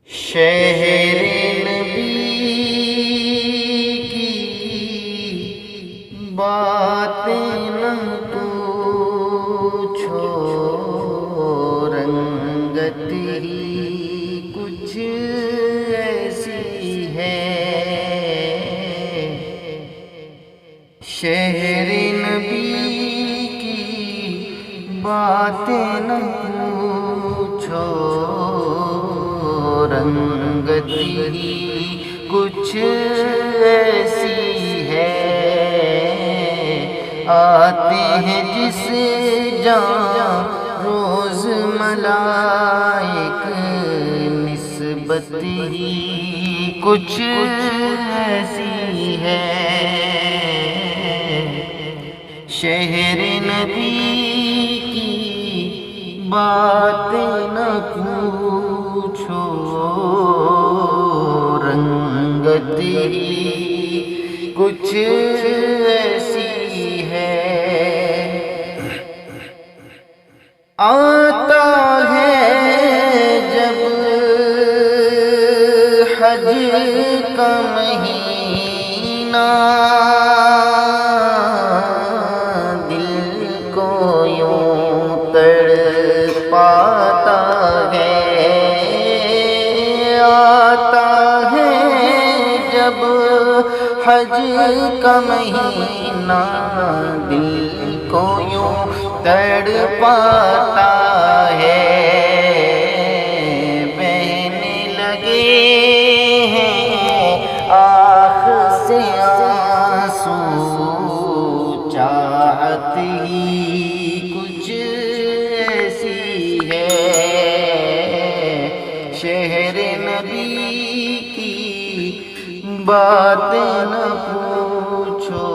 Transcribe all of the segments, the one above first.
شہر نبی کی باتیں نہ پوچھو، رنگت ہی کچھ ایسی ہے۔ شہر نبی کی باتیں نہ پوچھو، رنگت ہی کچھ ایسی ہے۔ آتے ہیں جس جہاں روز ملائک، نسبت ہی کچھ ایسی ہے۔ شہر نبی کی باتیں نہ پوچھو، رنگت ہی کچھ ایسی ہے۔ آتا ہے جب حج کا مہینہ، دل کو یوں تڑپاتا ہے۔ آتا ہے جب حج کا مہینہ، دل کو یوں تڑپاتا ہے۔ بہنے لگے ہیں آنکھ سے آنسو، چاہت ہی کچھ ایسی ہے۔ شہر نبی کی باتیں نہ پوچھو،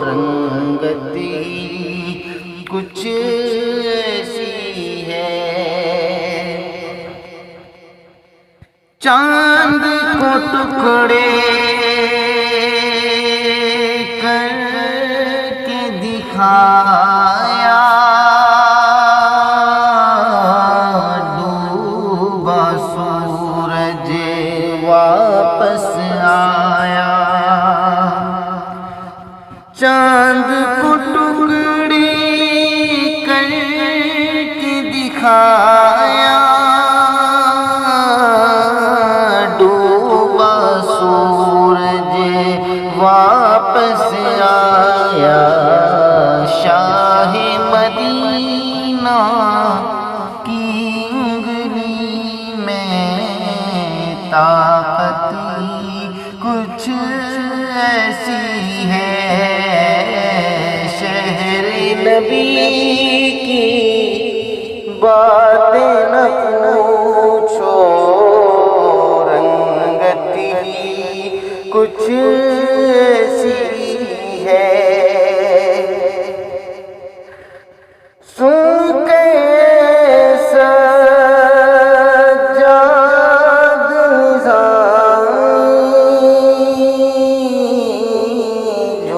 رنگت ہی کچھ ایسی ہے۔ چاند کو ٹکڑے کر کے دکھایا، ڈوبا سورج واپس آیا۔ چاند کو ٹکڑے کر کے دکھایا، ڈوبا سورج واپس آیا۔ شاہ مدینہ کی انگلی میں طاقت کچھ ایسی ہے۔ شہر نبی کی باتیں نہ پوچھو، رنگت ہی کچھ